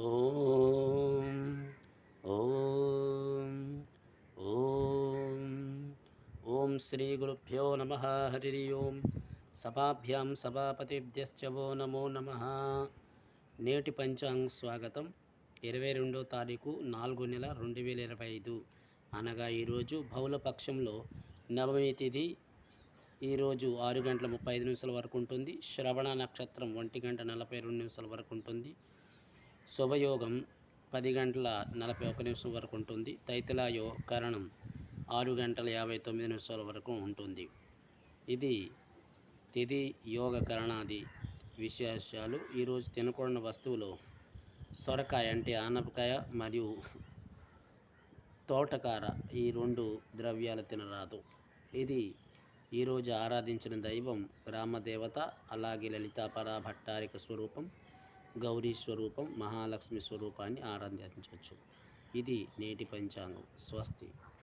ఓం ఓం ఓం ఓం శ్రీ గురుభ్యో నమ. హరి ఓం. సభాభ్యాం సభాపతిభ్యశ్చ వో నమో నమ. నేటి పంచాంగ స్వాగతం. 22వ తారీఖు 4వ నెల 2025 అనగా ఈరోజు బహుళ పక్షంలో నవమి తిథి. ఈరోజు 6 గంటల 35 నిమిషాల వరకు ఉంటుంది. శ్రవణ నక్షత్రం 1 గంట 42 నిమిషాల వరకు ఉంటుంది. శుభయోగం 10 గంటల 41 నిమిషం వరకు ఉంటుంది. తైతలాయో కరణం 6 గంటల 59 నిమిషాల వరకు ఉంటుంది. ఇది తిథి యోగ కరణాది విశేషాలు. ఈరోజు తినకూడని వస్తువులు సొరకాయ అంటే ఆనపకాయ మరియు తోటకార, ఈ 2 ద్రవ్యాలు తినరాదు. ఇది ఈరోజు ఆరాధించిన దైవం గ్రామదేవత, అలాగే లలితా పరాభట్టారిక స్వరూపం, గౌరీ స్వరూపం, మహాలక్ష్మి స్వరూపాన్ని ఆరాధించవచ్చు. ఇది నేటి పంచాంగం. స్వస్తి.